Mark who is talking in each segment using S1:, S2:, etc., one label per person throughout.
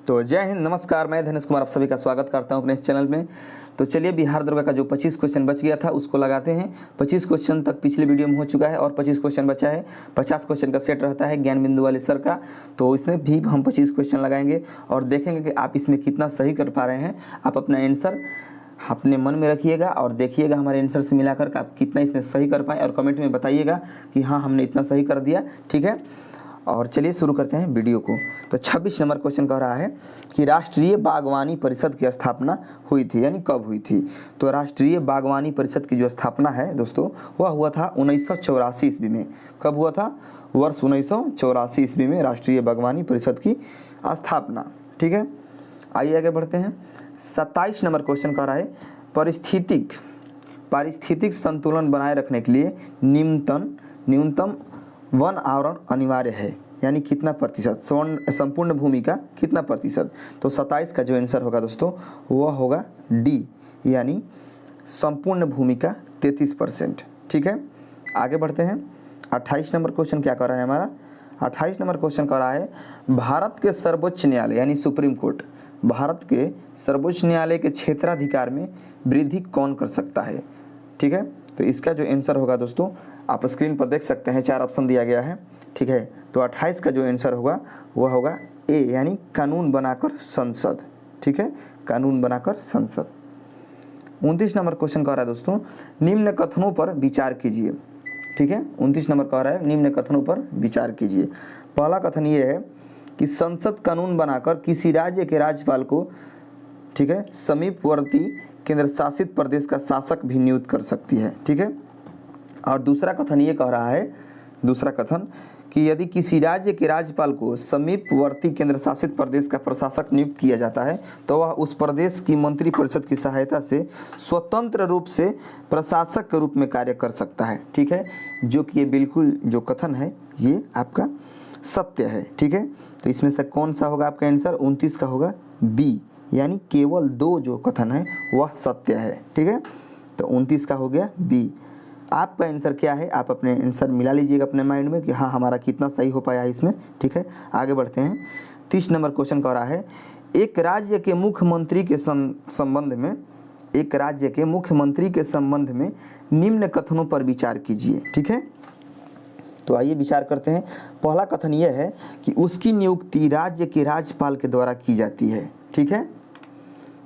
S1: तो जय हिंद, नमस्कार। मैं धनेश कुमार आप सभी का स्वागत करता हूं अपने इस चैनल में। तो चलिए, बिहार दरोगा का जो 25 क्वेश्चन बच गया था उसको लगाते हैं। 25 क्वेश्चन तक पिछले वीडियो में हो चुका है और 25 क्वेश्चन बचा है। 50 क्वेश्चन का सेट रहता है ज्ञान बिंदु वाले सर का, तो इसमें भी हम 25 क्वेश्चन लगाएंगे और देखेंगे कि आप इसमें कितना सही कर पा रहे हैं। आप अपना आंसर अपने मन में रखिएगा और देखिएगा हमारे आंसर से मिलाकर आप कितना इसमें सही कर पाए और कमेंट में बताइएगा कि हाँ हमने इतना सही कर दिया। ठीक है, और चलिए शुरू करते हैं वीडियो को। तो 26 नंबर क्वेश्चन कह रहा है कि राष्ट्रीय बागवानी परिषद की स्थापना हुई थी, यानी कब हुई थी। तो राष्ट्रीय बागवानी परिषद की जो स्थापना है दोस्तों, वह हुआ था 1984 ईस्वी में। कब हुआ था? वर्ष 1984 ईस्वी में राष्ट्रीय बागवानी परिषद की स्थापना। ठीक है, आइए आगे बढ़ते हैं। 27 नंबर क्वेश्चन कह रहा है पारिस्थितिक संतुलन बनाए रखने के लिए न्यूनतम वन आवरण अनिवार्य है, यानी कितना प्रतिशत, संपूर्ण भूमि का कितना प्रतिशत। तो 27 का जो आंसर होगा दोस्तों वह होगा डी, यानी संपूर्ण भूमि का 33%। ठीक है, आगे बढ़ते हैं। 28 नंबर क्वेश्चन क्या कर रहा है हमारा? 28 नंबर क्वेश्चन कर रहा है भारत के सर्वोच्च न्यायालय यानी सुप्रीम कोर्ट, भारत के सर्वोच्च न्यायालय के क्षेत्राधिकार में वृद्धि कौन कर सकता है। ठीक है, तो इसका जो आंसर होगा दोस्तों आप स्क्रीन पर देख सकते हैं, 4 ऑप्शन दिया गया है। ठीक है, तो 28 का जो आंसर होगा वह होगा ए, यानी कानून बनाकर संसद। ठीक है, कानून बनाकर संसद। 29 नंबर क्वेश्चन कह रहा है दोस्तों निम्न कथनों पर विचार कीजिए। ठीक है, 29 नंबर कह रहा है निम्न कथनों पर विचार कीजिए। पहला कथन ये है कि संसद कानून बनाकर किसी राज्य के राज्यपाल को, ठीक है, समीपवर्ती केंद्र शासित प्रदेश का शासक भी नियुक्त कर सकती है। ठीक है, और दूसरा कथन ये कह रहा है, दूसरा कथन कि यदि किसी राज्य के राज्यपाल को समीपवर्ती केंद्र शासित प्रदेश का प्रशासक नियुक्त किया जाता है तो वह उस प्रदेश की मंत्री परिषद की सहायता से स्वतंत्र रूप से प्रशासक के रूप में कार्य कर सकता है। ठीक है, जो कि ये बिल्कुल जो कथन है ये आपका सत्य है। ठीक है, तो इसमें से कौन सा होगा आपका आंसर? 29 का होगा बी, यानी केवल 2 जो कथन है वह सत्य है। ठीक है, तो 29 का हो गया बी। आपका आंसर क्या है? आप अपने आंसर मिला लीजिएगा अपने माइंड में कि हाँ हमारा कितना सही हो पाया है इसमें। ठीक है, आगे बढ़ते हैं। 30 नंबर क्वेश्चन कह रहा है एक राज्य के मुख्यमंत्री के संबंध में, एक राज्य के मुख्यमंत्री के संबंध में निम्न कथनों पर विचार कीजिए। ठीक है, तो आइए विचार करते हैं। पहला कथन यह है कि उसकी नियुक्ति राज्य के राज्यपाल के द्वारा की जाती है। ठीक है,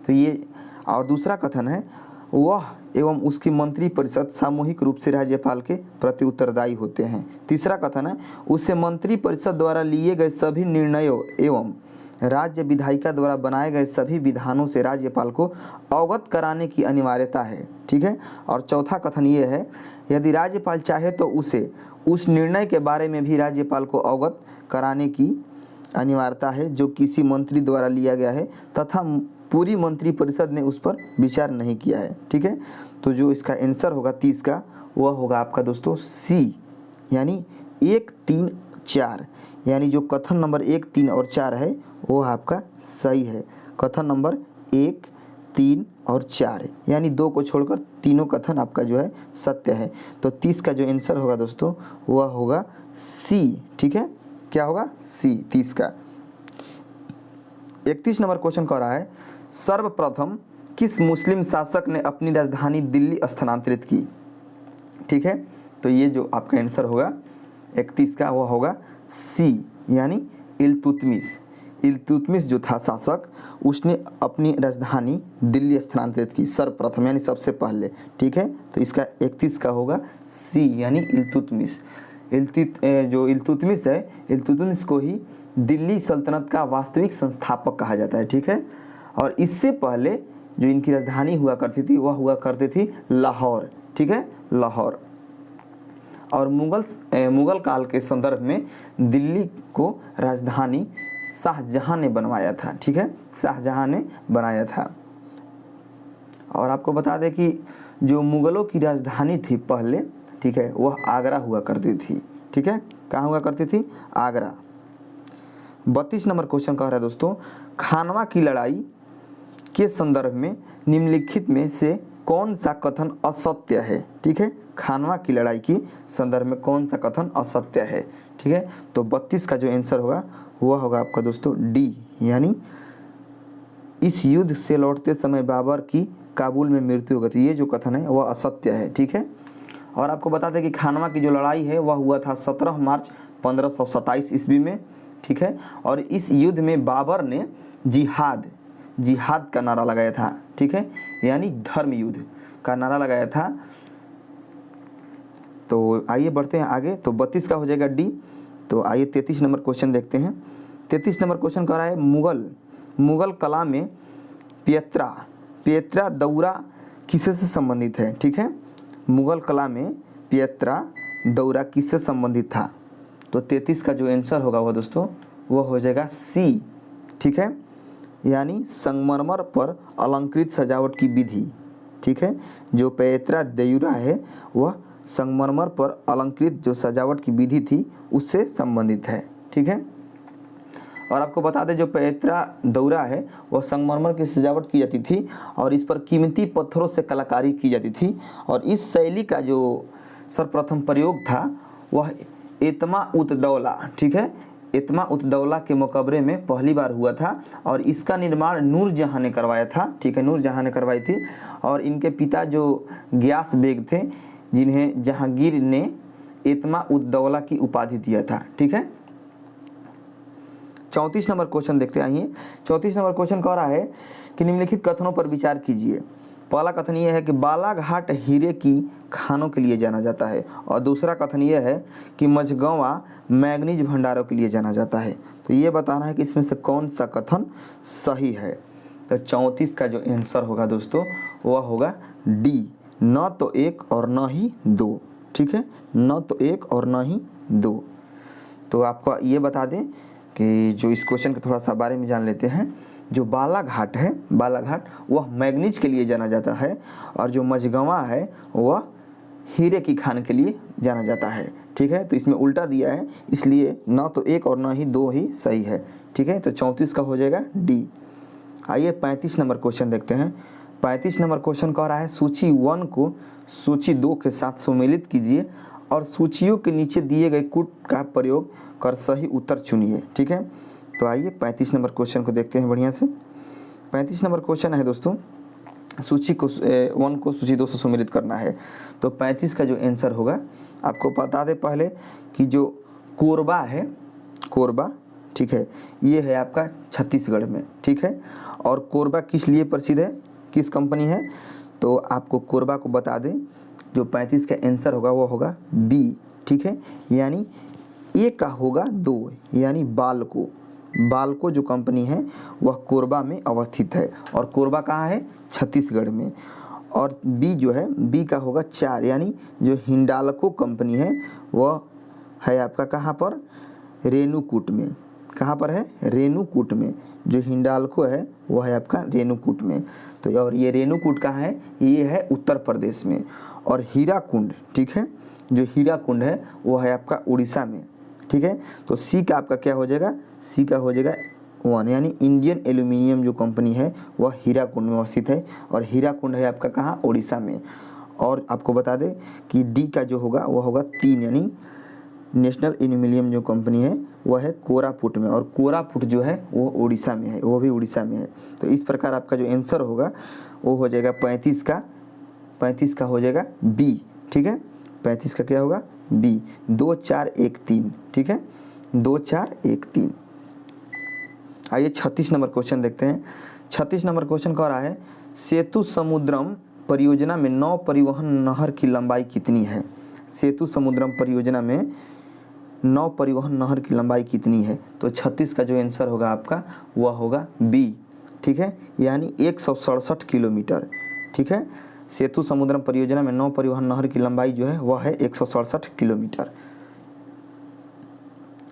S1: तो ये, और दूसरा कथन है वह एवं उसकी मंत्री परिषद सामूहिक रूप से राज्यपाल के प्रति उत्तरदायी होते हैं। तीसरा कथन है उसे मंत्री परिषद द्वारा लिए गए सभी निर्णयों एवं राज्य विधायिका द्वारा बनाए गए सभी विधानों से राज्यपाल को अवगत कराने की अनिवार्यता है। ठीक है, और चौथा कथन ये है यदि राज्यपाल चाहे तो उसे उस निर्णय के बारे में भी राज्यपाल को अवगत कराने की अनिवार्यता है जो किसी मंत्री द्वारा लिया गया है तथा पूरी मंत्री परिषद ने उस पर विचार नहीं किया है। ठीक है, तो जो इसका आंसर होगा 30 का वह होगा आपका दोस्तों सी, यानी 1, 3, 4, यानी जो कथन नंबर 1, 3 और 4 है वो आपका सही है। कथन नंबर 1, 3 और 4, यानी 2 को छोड़कर तीनों कथन आपका जो है सत्य है। तो 30 का जो आंसर होगा दोस्तों वह होगा सी। ठीक है, क्या होगा? सी, 30 का। 31 नंबर क्वेश्चन कह रहा है सर्वप्रथम किस मुस्लिम शासक ने अपनी राजधानी दिल्ली स्थानांतरित की। ठीक है, तो ये जो आपका आंसर होगा 31 का वह होगा सी, यानी इल्तुतमिश। इल्तुतमिश जो था शासक उसने अपनी राजधानी दिल्ली स्थानांतरित की सर्वप्रथम, यानी सबसे पहले। ठीक है, तो इसका 31 का होगा सी, यानी इल्तुतमिश। जो इल्तुतमिश है, इल्तुतमिश को ही दिल्ली सल्तनत का वास्तविक संस्थापक कहा जाता है। ठीक है, और इससे पहले जो इनकी राजधानी हुआ करती थी वह हुआ करती थी लाहौर। ठीक है, लाहौर। और मुगल काल के संदर्भ में दिल्ली को राजधानी शाहजहां ने बनवाया था। ठीक है, शाहजहां ने बनाया था। और आपको बता दें कि जो मुगलों की राजधानी थी पहले, ठीक है, वह आगरा हुआ करती थी। ठीक है, कहाँ हुआ करती थी? आगरा। 32 नंबर क्वेश्चन कह रहा है दोस्तों खानवा की लड़ाई के संदर्भ में निम्नलिखित में से कौन सा कथन असत्य है। ठीक है, खानवा की लड़ाई की संदर्भ में कौन सा कथन असत्य है। ठीक है, तो 32 का जो आंसर होगा वह होगा आपका दोस्तों डी, यानी इस युद्ध से लौटते समय बाबर की काबुल में मृत्यु हो गई थी। ये जो कथन है वह असत्य है, ठीक है। और आपको बता दें कि खानवा की जो लड़ाई है वह हुआ था 17 मार्च 1527 ईस्वी में, ठीक है। और इस युद्ध में बाबर ने जिहाद का नारा लगाया था, ठीक है, यानी धर्म युद्ध का नारा लगाया था। तो आइए बढ़ते हैं आगे। तो 32 का हो जाएगा डी। तो आइए 33 नंबर क्वेश्चन देखते हैं। 33 नंबर क्वेश्चन कह रहा है मुगल कला में पियत्रा दौरा किससे संबंधित है, ठीक है। मुगल कला में पियत्रा दौरा किससे संबंधित था। तो 33 का जो आंसर होगा वह दोस्तों वह हो जाएगा सी, ठीक है, यानी संगमरमर पर अलंकृत सजावट की विधि, ठीक है। जो पियत्रा दौरा है वह संगमरमर पर अलंकृत जो सजावट की विधि थी उससे संबंधित है, ठीक है। और आपको बता दें जो पियत्रा दौरा है वह संगमरमर की सजावट की जाती थी और इस पर कीमती पत्थरों से कलाकारी की जाती थी। और इस शैली का जो सर्वप्रथम प्रयोग था वह इत्मा उत दौला, ठीक है, इत्मा उत दौला के मकबरे में पहली बार हुआ था और इसका निर्माण नूरजहाँ ने करवाया था, ठीक है, नूरजहाँ ने करवाई थी। और इनके पिता जो गियास बेग थे जिन्हें जहांगीर ने इत्मा उत दौला की उपाधि दिया था, ठीक है। 34 नंबर क्वेश्चन देखते आइए। 34 नंबर क्वेश्चन कह रहा है कि निम्नलिखित कथनों पर विचार कीजिए। पहला कथन ये है कि बालाघाट हीरे की खानों के लिए जाना जाता है और दूसरा कथन ये है कि मझगंवा मैग्नीज भंडारों के लिए जाना जाता है। तो ये बताना है कि इसमें से कौन सा कथन सही है। तो 34 का जो आंसर होगा दोस्तों वह होगा डी, न तो एक और न ही दो, ठीक है, न तो एक और न ही दो। तो आपको ये बता दें कि जो इस क्वेश्चन के थोड़ा सा बारे में जान लेते हैं। जो बालाघाट है, बालाघाट वह मैग्नीज के लिए जाना जाता है और जो मझगंवा है वह हीरे की खान के लिए जाना जाता है, ठीक है। तो इसमें उल्टा दिया है इसलिए न तो एक और न ही दो ही सही है, ठीक है। तो 34 का हो जाएगा डी। आइए 35 नंबर क्वेश्चन देखते हैं। 35 नंबर क्वेश्चन कह रहा है सूची 1 को सूची 2 के साथ सम्मिलित कीजिए और सूचियों के नीचे दिए गए कूट का प्रयोग कर सही उत्तर चुनिए, ठीक है। तो आइए 35 नंबर क्वेश्चन को देखते हैं बढ़िया से। 35 नंबर क्वेश्चन है दोस्तों सूची को 1 को सूची 2 से सम्मिलित करना है। तो 35 का जो आंसर होगा आपको बता दें पहले कि जो कोरबा है, कोरबा, ठीक है, ये है आपका छत्तीसगढ़ में, ठीक है। और कोरबा किस लिए प्रसिद्ध है, किस कंपनी है। तो आपको कोरबा को बता दें जो 35 का आंसर होगा वो होगा बी, ठीक है, यानी ए का होगा 2, यानी बाल्को जो कंपनी है वह कोरबा में अवस्थित है और कोरबा कहाँ है, छत्तीसगढ़ में। और बी जो है बी का होगा 4, यानी जो हिंडाल्को कंपनी है वह है आपका कहाँ पर, रेणुकूट में। कहाँ पर है, रेणुकूट में। जो हिंडाल्को है वह है आपका रेणुकूट में। तो और ये रेणुकूट कहाँ है, ये है उत्तर प्रदेश में। और हीराकुंड, ठीक है, जो हीराकुंड है वह है आपका उड़ीसा में, ठीक है। तो सी का आपका क्या हो जाएगा, सी का हो जाएगा 1, यानी इंडियन एल्यूमिनियम जो कंपनी है वह हीराकुंड में अवस्थित है और हीराकुंड है आपका कहाँ, उड़ीसा में। और आपको बता दें कि डी का जो होगा वह होगा 3, यानी नेशनल एल्यूमिनियम जो कंपनी है वह है कोरापुट में और कोरापुट जो है वो उड़ीसा में है, वो भी उड़ीसा में है। तो इस प्रकार आपका जो आंसर होगा वो हो जाएगा 35 का हो जाएगा बी, ठीक है। 35 का क्या होगा, बी, 2 4 1 3, ठीक है, 2 4 1 3। आइए 36 नंबर क्वेश्चन देखते हैं। 36 नंबर क्वेश्चन कह रहा है सेतु समुद्रम परियोजना में नौ परिवहन नहर की लंबाई कितनी है। सेतु समुद्रम परियोजना में नौ परिवहन नहर की लंबाई कितनी है। तो 36 का जो आंसर होगा आपका वह होगा बी, ठीक है, यानी 167 किलोमीटर, ठीक है। सेतु समुद्रम परियोजना में नौ परिवहन नहर की लंबाई जो है वह है 167 किलोमीटर।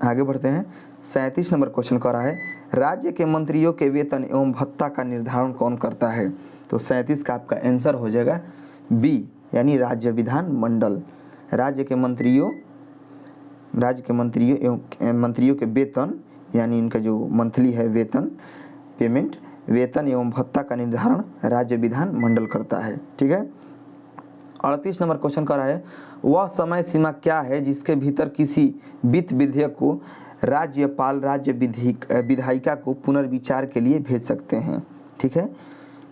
S1: आगे बढ़ते हैं। 37 नंबर क्वेश्चन कह रहा है राज्य के मंत्रियों के वेतन एवं भत्ता का निर्धारण कौन करता है। तो 37 का आपका आंसर हो जाएगा बी, यानी राज्य विधान मंडल। राज्य के मंत्रियों एवं मंत्रियों के वेतन, यानी इनका जो मंथली है वेतन पेमेंट, वेतन एवं भत्ता का निर्धारण राज्य विधान मंडल करता है, ठीक है। 38 नंबर क्वेश्चन कर रहा है वह समय सीमा क्या है जिसके भीतर किसी वित्त विधेयक को राज्यपाल राज्य विधायिका को पुनर्विचार के लिए भेज सकते हैं, ठीक है।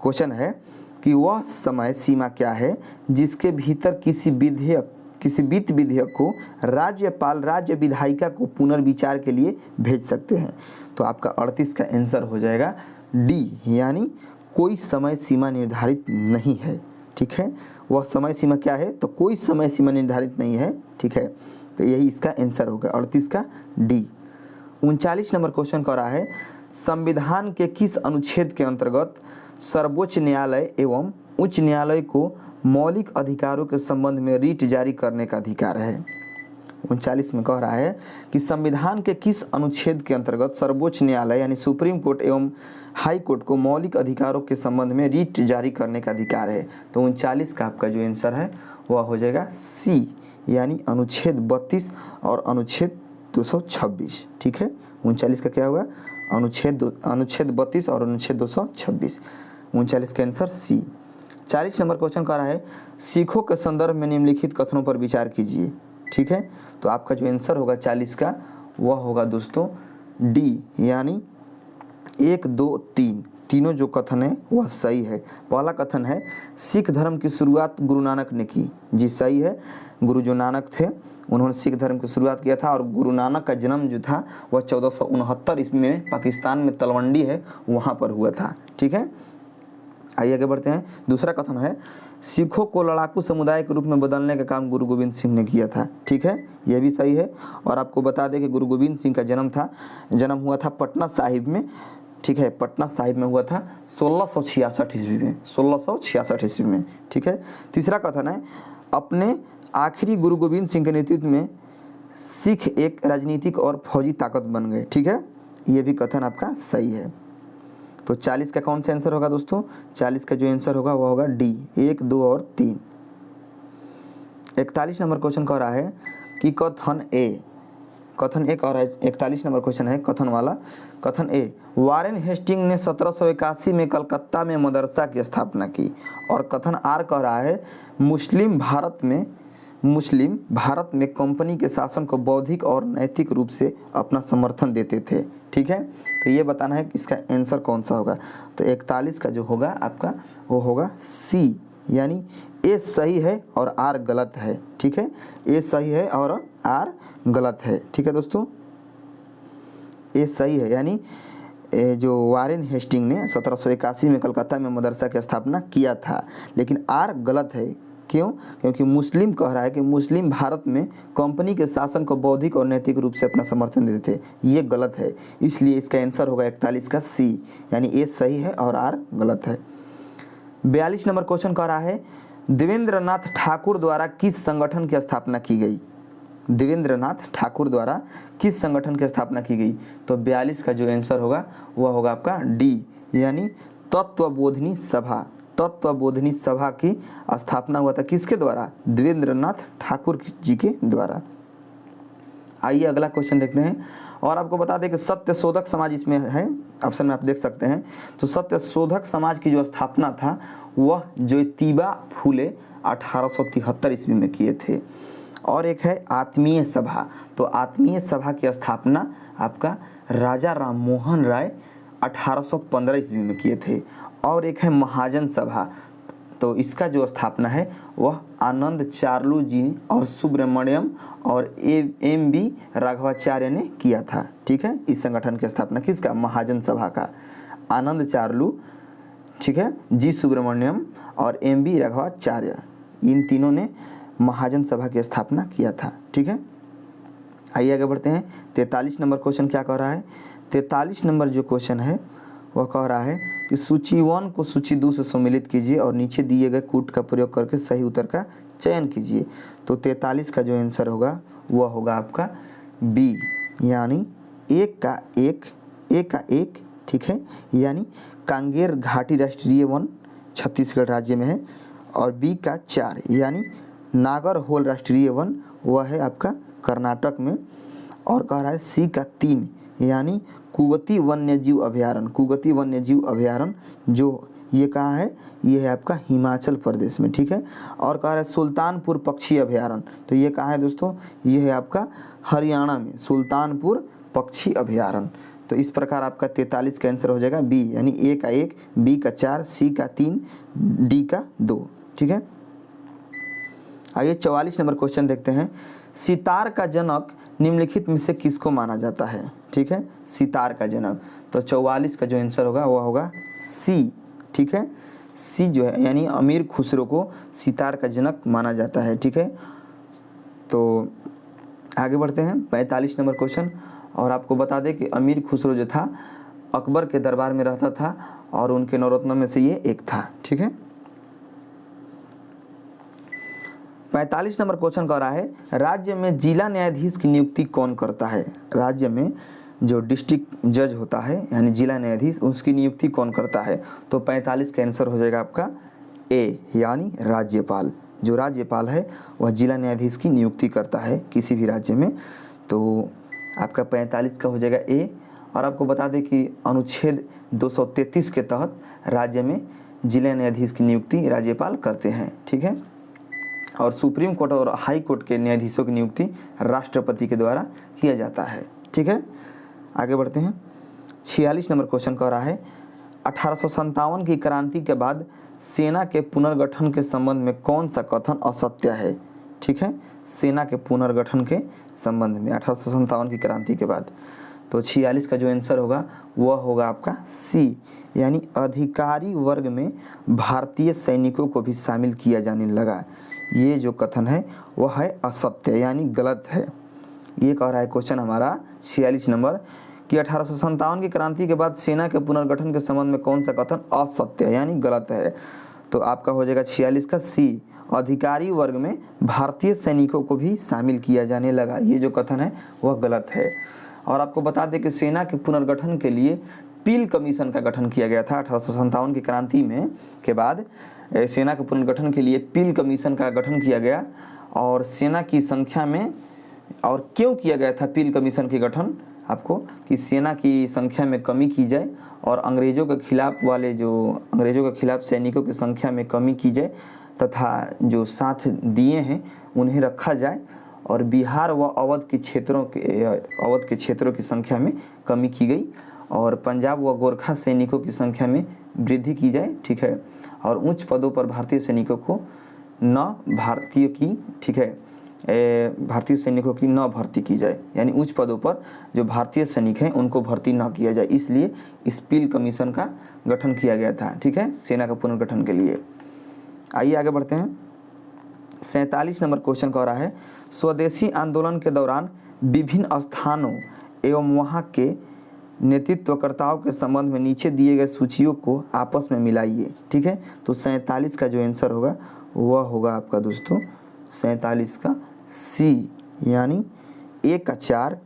S1: क्वेश्चन है कि वह समय सीमा क्या है जिसके भीतर किसी वित्त विधेयक को राज्यपाल राज्य विधायिका को पुनर्विचार के लिए भेज सकते हैं। तो आपका 38 का आंसर हो जाएगा डी, यानी कोई समय सीमा निर्धारित नहीं है। ठीक है, वह समय सीमा क्या है, तो कोई समय सीमा निर्धारित नहीं है। ठीक है, तो यही इसका आंसर होगा 38 का डी। 39 नंबर क्वेश्चन कर रहा है, संविधान के किस अनुच्छेद के अंतर्गत सर्वोच्च न्यायालय एवं उच्च न्यायालय को मौलिक अधिकारों के संबंध में रीट जारी करने का अधिकार है। 39 में कह रहा है कि संविधान के किस अनुच्छेद के अंतर्गत सर्वोच्च न्यायालय यानी सुप्रीम कोर्ट एवं हाई कोर्ट को मौलिक अधिकारों के संबंध में रीट जारी करने का अधिकार है। तो 39 का आपका जो आंसर है वह हो जाएगा सी, यानी अनुच्छेद 32 और अनुच्छेद 226। ठीक है, 39 का क्या होगा, अनुच्छेद 32 और अनुच्छेद 226। 39 का आंसर सी। 40 नंबर क्वेश्चन कर रहा है, सिखों के संदर्भ में निम्नलिखित कथनों पर विचार कीजिए। ठीक है, तो आपका जो आंसर होगा 40 का वह होगा दोस्तों डी, यानी 1, 2, 3 तीनों जो कथन है वह सही है। पहला कथन है सिख धर्म की शुरुआत गुरु नानक ने की, जी सही है। गुरु जो नानक थे उन्होंने सिख धर्म की शुरुआत किया था और गुरु नानक का जन्म जो था वह 1469 ईस्वी में पाकिस्तान में तलवंडी है वहाँ पर हुआ था। ठीक है, आइए आगे बढ़ते हैं। दूसरा कथन है सिखों को लड़ाकू समुदाय के रूप में बदलने का काम गुरु गोविंद सिंह ने किया था। ठीक है, यह भी सही है। और आपको बता दें कि गुरु गोविंद सिंह का जन्म हुआ था पटना साहिब में। ठीक है, पटना साहिब में हुआ था 1666 ईस्वी में, 1666 ईस्वी में। ठीक है, तीसरा कथन है अपने आखिरी गुरु गोविंद सिंह के नेतृत्व में सिख एक राजनीतिक और फौजी ताकत बन गए। ठीक है, यह भी कथन आपका सही है। तो 40 का कौन सा आंसर होगा दोस्तों, 40 का जो आंसर होगा वह होगा डी, 1, 2 और 3। 41 नंबर क्वेश्चन कह रहा है कि कथन ए और 41 नंबर क्वेश्चन है कथन वाला। कथन ए, वारेन हेस्टिंग ने 1781 में कलकत्ता में मदरसा की स्थापना की। और कथन आर कह रहा है मुस्लिम भारत में कंपनी के शासन को बौद्धिक और नैतिक रूप से अपना समर्थन देते थे। ठीक है, तो ये बताना है कि इसका आंसर कौन सा होगा। तो 41 का जो होगा आपका वो होगा सी, यानी ए सही है और आर गलत है। ठीक है, ए सही है और आर गलत है। ठीक है दोस्तों, ए सही है, यानी जो वारेन हेस्टिंग ने 1781 में कलकत्ता में मदरसा की स्थापना किया था, लेकिन आर गलत है। क्यों? क्योंकि मुस्लिम कह रहा है कि मुस्लिम भारत में कंपनी के शासन को बौद्धिक और नैतिक रूप से अपना समर्थन देते थे, ये गलत है। इसलिए इसका आंसर होगा 41 का सी, यानी ए सही है और आर गलत है। 42 नंबर क्वेश्चन कह रहा है देवेंद्रनाथ ठाकुर द्वारा किस संगठन की स्थापना की गई। देवेंद्रनाथ ठाकुर द्वारा किस संगठन की स्थापना की गई। तो 42 का जो आंसर होगा वह होगा आपका डी, यानी तत्वबोधिनी सभा की स्थापना हुआ था किसके द्वारा, देवेंद्रनाथ ठाकुर जी के द्वारा। आइए अगला क्वेश्चन देखते हैं। और आपको बता दें कि सत्य शोधक समाज इसमें है, ऑप्शन में आप देख सकते हैं। तो सत्य शोधक समाज की जो स्थापना था वह ज्योतिबा फूले 1873 ईस्वी में किए थे। और एक है आत्मीय सभा, तो आत्मीय सभा की स्थापना आपका राजा राम मोहन राय 1815 ईस्वी में किए थे। और एक है महाजन सभा, तो इसका जो स्थापना है वह आनंद चार्लू जी और सुब्रमण्यम और एम.बी. राघवाचार्य ने किया था। ठीक है, इस संगठन की स्थापना किसका, महाजन सभा का। आनंद चार्लू, ठीक है, जी सुब्रमण्यम और एम.बी. राघवाचार्य, इन तीनों ने महाजन सभा की स्थापना किया था। ठीक है, आइए आगे बढ़ते हैं। 43 नंबर क्वेश्चन क्या कह रहा है। 43 नंबर जो क्वेश्चन है वह कह रहा है कि सूची 1 को सूची 2 से सम्मिलित कीजिए और नीचे दिए गए कूट का प्रयोग करके सही उत्तर का चयन कीजिए। तो 43 का जो आंसर होगा वह होगा आपका बी, यानी एक का एक। ठीक है, यानी कांगेर घाटी राष्ट्रीय वन छत्तीसगढ़ राज्य में है। और बी का 4, यानी नागरहोल राष्ट्रीय वन वह है आपका कर्नाटक में। और कह रहा है सी का 3, यानी कुगती वन्यजीव अभयारण्य जो ये कहाँ है, ये है आपका हिमाचल प्रदेश में। ठीक है, और कह रहा है सुल्तानपुर पक्षी अभयारण्य, तो ये कहाँ है दोस्तों, ये है आपका हरियाणा में, सुल्तानपुर पक्षी अभयारण्य। तो इस प्रकार आपका 43 का आंसर हो जाएगा बी, यानी ए का 1, बी का 4, सी का 3, डी का 2। ठीक है, आइए 44 नंबर क्वेश्चन देखते हैं। सितार का जनक निम्नलिखित में से किसको माना जाता है? ठीक है, सितार का जनक, तो 44 का जो आंसर होगा वह होगा सी। ठीक है, सी जो है यानी अमीर खुसरो को सितार का जनक माना जाता है। ठीक है, तो आगे बढ़ते हैं 45 नंबर क्वेश्चन। और आपको बता दें कि अमीर खुसरो जो था अकबर के दरबार में रहता था और उनके नवरत्नों में से ये एक था। ठीक है, 45 नंबर क्वेश्चन कह रहा है राज्य में जिला न्यायाधीश की नियुक्ति कौन करता है? राज्य में जो डिस्ट्रिक्ट जज होता है यानी जिला न्यायाधीश, उसकी नियुक्ति कौन करता है? तो 45 का आंसर हो जाएगा आपका ए, यानी राज्यपाल। जो राज्यपाल है वह जिला न्यायाधीश की नियुक्ति करता है किसी भी राज्य में। तो आपका 45 का हो जाएगा ए। और आपको बता दें कि अनुच्छेद 233 के तहत राज्य में जिला न्यायाधीश की नियुक्ति राज्यपाल करते हैं। ठीक है, और सुप्रीम कोर्ट और हाई कोर्ट के न्यायाधीशों की नियुक्ति राष्ट्रपति के द्वारा किया जाता है। ठीक है, आगे बढ़ते हैं 46 नंबर क्वेश्चन कह रहा है 1857 की क्रांति के बाद सेना के पुनर्गठन के संबंध में कौन सा कथन असत्य है? ठीक है, सेना के पुनर्गठन के संबंध में 1857 की क्रांति के बाद, तो 46 का जो आंसर होगा वह होगा आपका सी, यानी अधिकारी वर्ग में भारतीय सैनिकों को भी शामिल किया जाने लगा। ये जो कथन है वह है असत्य, यानी गलत है। ये कह रहा है क्वेश्चन हमारा 46 नंबर कि 1857 की क्रांति के बाद सेना के पुनर्गठन के संबंध में कौन सा कथन असत्य है यानी गलत है? तो आपका हो जाएगा 46 का सी, अधिकारी वर्ग में भारतीय सैनिकों को भी शामिल किया जाने लगा। ये जो कथन है वह गलत है। और आपको बता दें कि सेना के पुनर्गठन के लिए पील कमीशन का गठन किया गया था 1857 की क्रांति में के बाद। सेना के पुनर्गठन के लिए पील कमीशन का गठन किया गया और सेना की संख्या में, और क्यों किया गया था पील कमीशन के गठन? आपको कि सेना की संख्या में कमी की जाए और अंग्रेज़ों के खिलाफ सैनिकों की संख्या में कमी की जाए तथा जो साथ दिए हैं उन्हें रखा जाए और बिहार व अवध के क्षेत्रों की संख्या में कमी की गई और पंजाब व गोरखा सैनिकों की संख्या में वृद्धि की जाए। ठीक है, और उच्च पदों पर भारतीय सैनिकों की न भर्ती की जाए, यानी उच्च पदों पर जो भारतीय सैनिक हैं उनको भर्ती न किया जाए, इसलिए इस पील कमीशन का गठन किया गया था। ठीक है, सेना का पुनर्गठन के लिए। आइए आगे बढ़ते हैं 47 नंबर क्वेश्चन कह रहा है स्वदेशी आंदोलन के दौरान विभिन्न स्थानों एवं वहां के नेतृत्वकर्ताओं के संबंध में नीचे दिए गए सूचियों को आपस में मिलाइए। ठीक है, तो 47 का जो आंसर होगा वह होगा आपका दोस्तों 47 का सी, यानी ए का 4,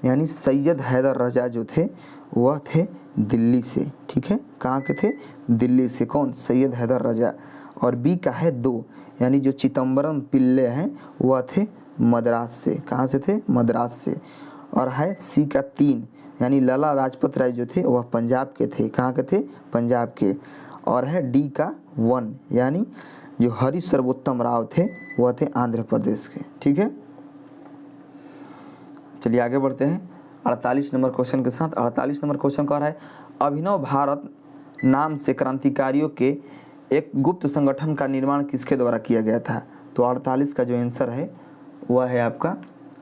S1: यानी सैयद हैदर रजा जो थे वह थे दिल्ली से। ठीक है, कहाँ के थे? दिल्ली से। कौन? सैयद हैदर रजा। और बी का है 2, यानी जो चिदम्बरम पिल्ले हैं वह थे मद्रास से। कहाँ से थे? मद्रास से। और है सी का 3, यानी लाला लाजपत राय जो थे वह पंजाब के थे। कहाँ के थे? पंजाब के। और है डी का 1, यानी जो हरि सर्वोत्तम राव थे वह थे आंध्र प्रदेश के। ठीक है, चलिए आगे बढ़ते हैं 48 नंबर क्वेश्चन के साथ। 48 नंबर क्वेश्चन कह रहा है अभिनव भारत नाम से क्रांतिकारियों के एक गुप्त संगठन का निर्माण किसके द्वारा किया गया था? तो 48 का जो आंसर है वह है आपका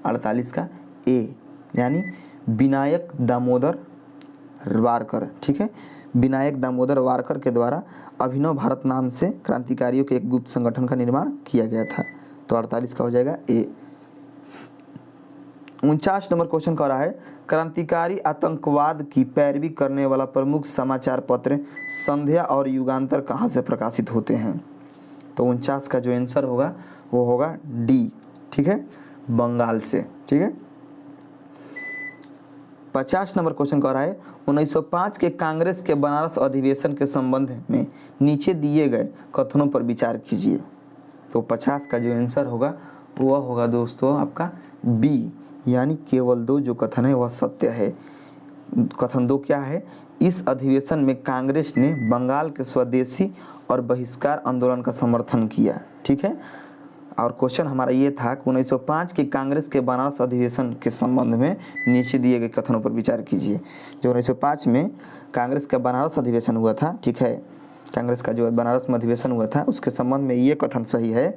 S1: 48 का ए, यानी विनायक दामोदर वारकर। ठीक है, विनायक दामोदर वारकर के द्वारा अभिनव भारत नाम से क्रांतिकारियों के एक गुप्त संगठन का निर्माण किया गया था। तो 48 का हो जाएगा ए। 49 नंबर क्वेश्चन कह रहा है क्रांतिकारी आतंकवाद की पैरवी करने वाला प्रमुख समाचार पत्र संध्या और युगांतर कहाँ से प्रकाशित होते हैं? तो 49 का जो आंसर होगा वो होगा डी। ठीक है, बंगाल से। ठीक है, 50 नंबर क्वेश्चन कह रहा है 1905 के कांग्रेस के बनारस अधिवेशन के संबंध में नीचे दिए गए कथनों पर विचार कीजिए। तो 50 का जो आंसर होगा वह होगा दोस्तों आपका बी, यानी केवल 2 जो कथन है वह सत्य है। कथन 2 क्या है? इस अधिवेशन में कांग्रेस ने बंगाल के स्वदेशी और बहिष्कार आंदोलन का समर्थन किया। ठीक है, और क्वेश्चन हमारा ये था कि 1905 के कांग्रेस के बनारस अधिवेशन के संबंध में नीचे दिए गए कथनों पर विचार कीजिए। जो 1905 में कांग्रेस का बनारस अधिवेशन हुआ था, ठीक है, कांग्रेस का जो बनारस में अधिवेशन हुआ था उसके संबंध में ये कथन सही है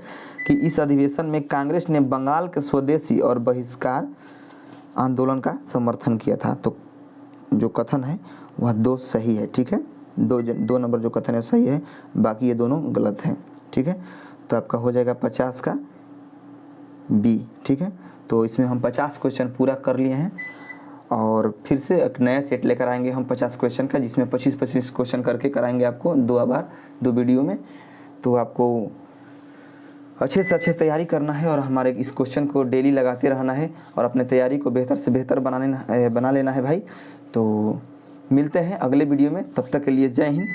S1: कि इस अधिवेशन में कांग्रेस ने बंगाल के स्वदेशी और बहिष्कार आंदोलन का समर्थन किया था। तो जो कथन है वह 2 सही है, ठीक है, 2 नंबर जो कथन है सही है, बाकी ये दोनों गलत हैं, ठीक है। तो आपका हो जाएगा 50 का बी, ठीक है। तो इसमें हम 50 क्वेश्चन पूरा कर लिए हैं और फिर से एक नया सेट लेकर आएंगे हम 50 क्वेश्चन का, जिसमें 25-25 क्वेश्चन करके कराएंगे आपको 2 बार 2 वीडियो में। तो आपको अच्छे से अच्छे तैयारी करना है और हमारे इस क्वेश्चन को डेली लगाते रहना है और अपने तैयारी को बेहतर से बेहतर बना लेना है भाई। तो मिलते हैं अगले वीडियो में, तब तक के लिए जय हिंद।